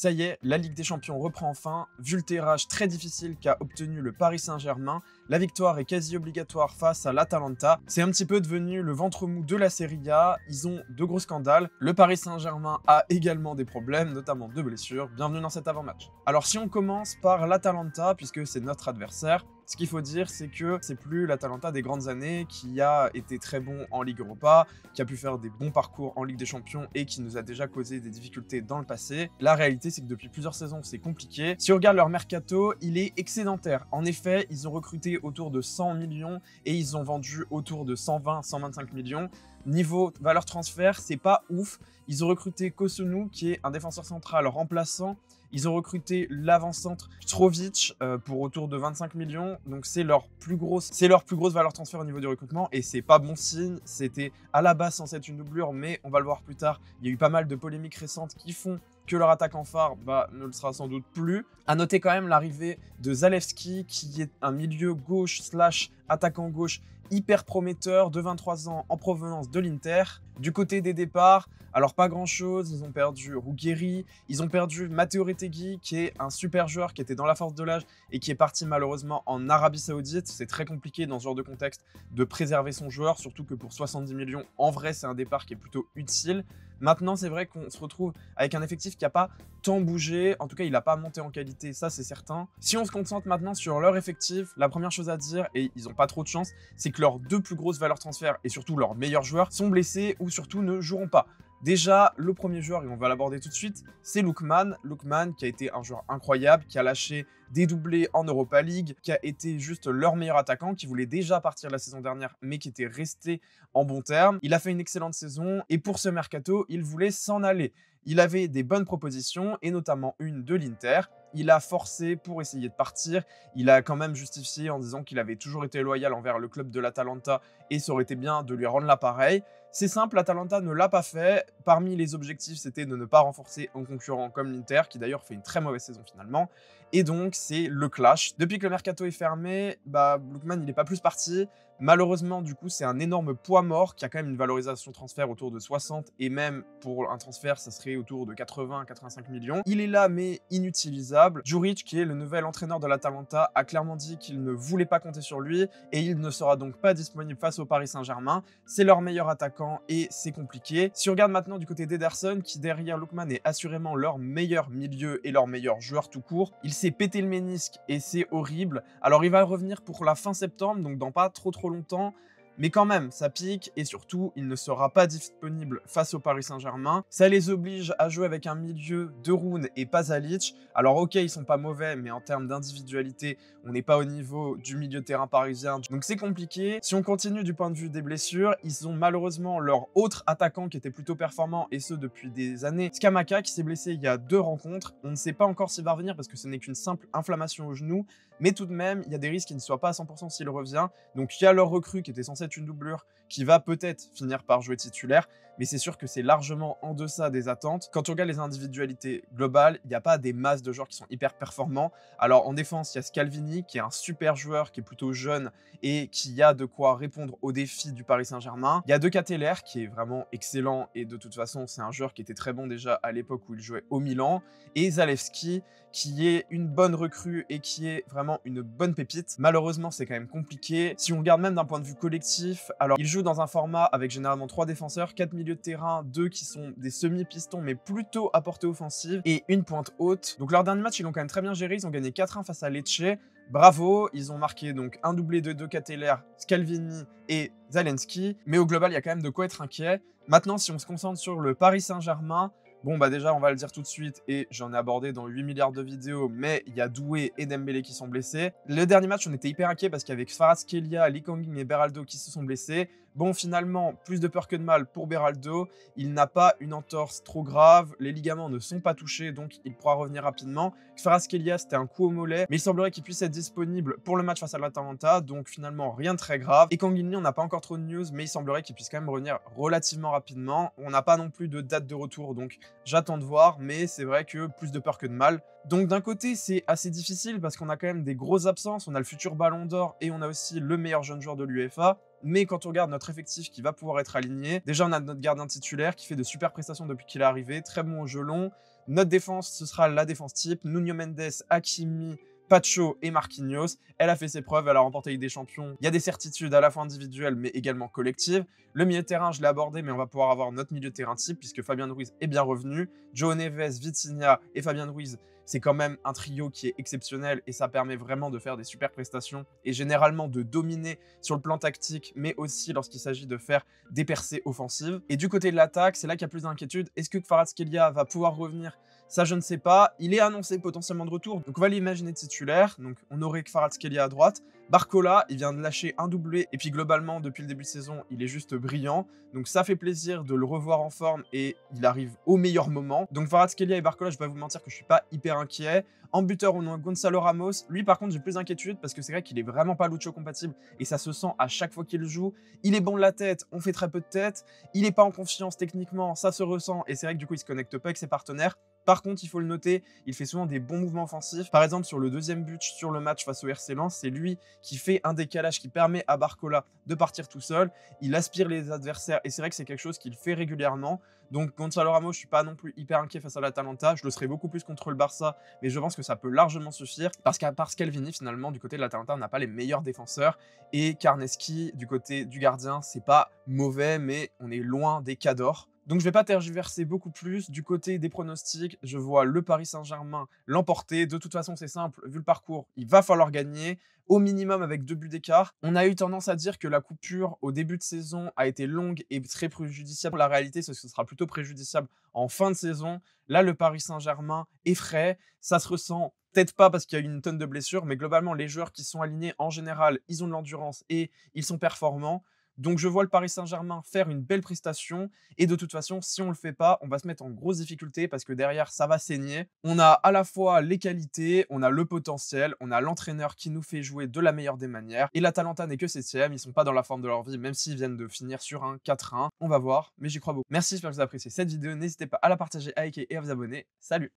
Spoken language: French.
Ça y est, la Ligue des Champions reprend enfin. Vu le tirage très difficile qu'a obtenu le Paris Saint-Germain, la victoire est quasi obligatoire face à l'Atalanta. C'est un petit peu devenu le ventre mou de la Serie A. Ils ont de gros scandales. Le Paris Saint-Germain a également des problèmes, notamment de blessures. Bienvenue dans cet avant-match. Alors si on commence par l'Atalanta, puisque c'est notre adversaire, ce qu'il faut dire, c'est que c'est plus l'Atalanta des grandes années qui a été très bon en Ligue Europa, qui a pu faire des bons parcours en Ligue des Champions et qui nous a déjà causé des difficultés dans le passé. La réalité, c'est que depuis plusieurs saisons, c'est compliqué. Si on regarde leur mercato, il est excédentaire. En effet, ils ont recruté autour de 100 millions et ils ont vendu autour de 120-125 millions. Niveau valeur transfert, c'est pas ouf. Ils ont recruté Kosunu, qui est un défenseur central remplaçant. Ils ont recruté l'avant-centre Strovic pour autour de 25 millions. Donc c'est leur plus grosse valeur transfert au niveau du recrutement et c'est pas bon signe. C'était à la base censé être une doublure, mais on va le voir plus tard. Il y a eu pas mal de polémiques récentes qui font que leur attaquant phare ne le sera sans doute plus. À noter quand même l'arrivée de Zalewski, qui est un milieu gauche / attaquant gauche hyper prometteur de 23 ans en provenance de l'Inter. Du côté des départs, alors pas grand chose, ils ont perdu Ruggieri, ils ont perdu Matteo Retegui qui est un super joueur qui était dans la force de l'âge et qui est parti malheureusement en Arabie Saoudite. C'est très compliqué dans ce genre de contexte de préserver son joueur, surtout que pour 70 millions, en vrai c'est un départ qui est plutôt utile. Maintenant, c'est vrai qu'on se retrouve avec un effectif qui n'a pas tant bougé. En tout cas, il n'a pas monté en qualité, ça c'est certain. Si on se concentre maintenant sur leur effectif, la première chose à dire, et ils n'ont pas trop de chance, c'est que leurs deux plus grosses valeurs transfert et surtout leurs meilleurs joueurs sont blessés ou surtout ne joueront pas. Déjà, le premier joueur, et on va l'aborder tout de suite, c'est Lookman. Lookman qui a été un joueur incroyable, qui a lâché des doublés en Europa League, qui a été juste leur meilleur attaquant, qui voulait déjà partir la saison dernière, mais qui était resté en bons termes. Il a fait une excellente saison, et pour ce mercato, il voulait s'en aller. Il avait des bonnes propositions, et notamment une de l'Inter. Il a forcé pour essayer de partir. Il a quand même justifié en disant qu'il avait toujours été loyal envers le club de l'Atalanta, et ça aurait été bien de lui rendre l'appareil. C'est simple, l'Atalanta ne l'a pas fait. Parmi les objectifs, c'était de ne pas renforcer un concurrent comme l'Inter, qui d'ailleurs fait une très mauvaise saison finalement. Et donc, c'est le clash. Depuis que le mercato est fermé, Lookman, il n'est pas plus parti. Malheureusement, du coup, c'est un énorme poids mort qui a quand même une valorisation transfert autour de 60 et même pour un transfert, ça serait autour de 80-85 millions. Il est là, mais inutilisable. Djuric, qui est le nouvel entraîneur de l'Atalanta, a clairement dit qu'il ne voulait pas compter sur lui et il ne sera donc pas disponible face au Paris Saint-Germain. C'est leur meilleur attaquant et c'est compliqué. Si on regarde maintenant du côté d'Ederson, qui derrière Lookman est assurément leur meilleur milieu et leur meilleur joueur tout court, il s'est pété le ménisque et c'est horrible. Alors il va revenir pour la fin septembre, donc dans pas trop longtemps, mais quand même, ça pique et surtout, il ne sera pas disponible face au Paris Saint-Germain. Ça les oblige à jouer avec un milieu de Roon et Pasalic. Alors ok, ils sont pas mauvais, mais en termes d'individualité, on n'est pas au niveau du milieu de terrain parisien. Donc c'est compliqué. Si on continue du point de vue des blessures, ils ont malheureusement leur autre attaquant qui était plutôt performant, et ce depuis des années. Scamacca qui s'est blessé il y a 2 rencontres. On ne sait pas encore s'il va revenir parce que ce n'est qu'une simple inflammation au genou. Mais tout de même, il y a des risques qu'il ne soit pas à 100% s'il revient. Donc il y a leur recrue qui était censée être une doublure qui va peut-être finir par jouer titulaire, mais c'est sûr que c'est largement en deçà des attentes. Quand on regarde les individualités globales, il n'y a pas des masses de joueurs qui sont hyper performants. Alors en défense, il y a Scalvini qui est un super joueur, qui est plutôt jeune et qui a de quoi répondre aux défis du Paris Saint-Germain. Il y a De Ketelaere qui est vraiment excellent et de toute façon, c'est un joueur qui était très bon déjà à l'époque où il jouait au Milan. Et Zalewski qui est une bonne recrue et qui est vraiment une bonne pépite. Malheureusement, c'est quand même compliqué. Si on regarde même d'un point de vue collectif, alors il joue dans un format avec généralement 3 défenseurs, 4 milieux de terrain, 2 qui sont des semi-pistons mais plutôt à portée offensive et une pointe haute. Donc leur dernier match, ils l'ont quand même très bien géré. Ils ont gagné 4-1 face à Lecce. Bravo, ils ont marqué donc un doublé de Ketelaere, Scalvini et Zalewski. Mais au global, il y a quand même de quoi être inquiet. Maintenant, si on se concentre sur le Paris Saint-Germain, bon déjà on va le dire tout de suite et j'en ai abordé dans 8 milliards de vidéos, mais il y a Doué et Dembélé qui sont blessés. Le dernier match on était hyper inquiets parce qu'avec Kvaratskhelia, Lee Kang-in et Beraldo qui se sont blessés. Bon finalement plus de peur que de mal pour Beraldo, il n'a pas une entorse trop grave, les ligaments ne sont pas touchés donc il pourra revenir rapidement. Kvaratskhelia c'était un coup au mollet, mais il semblerait qu'il puisse être disponible pour le match face à l'Atalanta, donc finalement rien de très grave. Et Kang-in Lee on n'a pas encore trop de news, mais il semblerait qu'il puisse quand même revenir relativement rapidement. On n'a pas non plus de date de retour donc j'attends de voir, mais c'est vrai que plus de peur que de mal. Donc d'un côté, c'est assez difficile parce qu'on a quand même des grosses absences. On a le futur Ballon d'Or et on a aussi le meilleur jeune joueur de l'UEFA. Mais quand on regarde notre effectif qui va pouvoir être aligné, déjà on a notre gardien titulaire qui fait de super prestations depuis qu'il est arrivé, très bon au jeu long. Notre défense, ce sera la défense type, Nuno Mendes, Hakimi, Pacho et Marquinhos. Elle a fait ses preuves, elle a remporté la Ligue des Champions. Il y a des certitudes à la fois individuelles mais également collectives. Le milieu de terrain, je l'ai abordé, mais on va pouvoir avoir notre milieu de terrain type puisque Fabien Ruiz est bien revenu. João Neves, Vitinha et Fabien Ruiz, c'est quand même un trio qui est exceptionnel et ça permet vraiment de faire des super prestations et généralement de dominer sur le plan tactique, mais aussi lorsqu'il s'agit de faire des percées offensives. Et du côté de l'attaque, c'est là qu'il y a plus d'inquiétude. Est-ce que Kvaratskhelia va pouvoir revenir? Ça, je ne sais pas. Il est annoncé potentiellement de retour, donc on va l'imaginer titulaire. Donc on aurait Kvaratskhelia à droite. Barcola, il vient de lâcher un doublé, et puis globalement, depuis le début de saison, il est juste brillant. Donc ça fait plaisir de le revoir en forme, et il arrive au meilleur moment. Donc Kvaratskhelia et Barcola, je vais pas vous mentir que je suis pas hyper inquiet. En buteur, on a Gonzalo Ramos. Lui, par contre, j'ai plus d'inquiétude, parce que c'est vrai qu'il est vraiment pas Lucho compatible, et ça se sent à chaque fois qu'il joue. Il est bon de la tête, on fait très peu de tête. Il est pas en confiance techniquement, ça se ressent, et c'est vrai que du coup, il se connecte pas avec ses partenaires. Par contre, il faut le noter, il fait souvent des bons mouvements offensifs. Par exemple, sur le deuxième but sur le match face au RC Lens, c'est lui qui fait un décalage qui permet à Barcola de partir tout seul. Il aspire les adversaires et c'est vrai que c'est quelque chose qu'il fait régulièrement. Donc Gonzalo Ramos, je suis pas non plus hyper inquiet face à l'Atalanta. Je le serais beaucoup plus contre le Barça, mais je pense que ça peut largement suffire parce qu'à part Scalvini, finalement, du côté de l'Atalanta, on n'a pas les meilleurs défenseurs. Et Karneski, du côté du gardien, c'est pas mauvais, mais on est loin des cadors. Donc je vais pas tergiverser beaucoup plus. Du côté des pronostics, je vois le Paris Saint-Germain l'emporter. De toute façon, c'est simple, vu le parcours, il va falloir gagner, au minimum avec 2 buts d'écart. On a eu tendance à dire que la coupure au début de saison a été longue et très préjudiciable. La réalité, c'est que ce sera plutôt préjudiciable en fin de saison. Là, le Paris Saint-Germain est frais, ça se ressent peut-être pas parce qu'il y a eu une tonne de blessures, mais globalement, les joueurs qui sont alignés, en général, ils ont de l'endurance et ils sont performants. Donc je vois le Paris Saint-Germain faire une belle prestation et de toute façon, si on le fait pas, on va se mettre en grosse difficulté parce que derrière, ça va saigner. On a à la fois les qualités, on a le potentiel, on a l'entraîneur qui nous fait jouer de la meilleure des manières et l'Atalanta n'est que 7ème, ils sont pas dans la forme de leur vie, même s'ils viennent de finir sur un 4-1. On va voir, mais j'y crois beaucoup. Merci, j'espère que vous avez apprécié cette vidéo. N'hésitez pas à la partager, à liker et à vous abonner. Salut!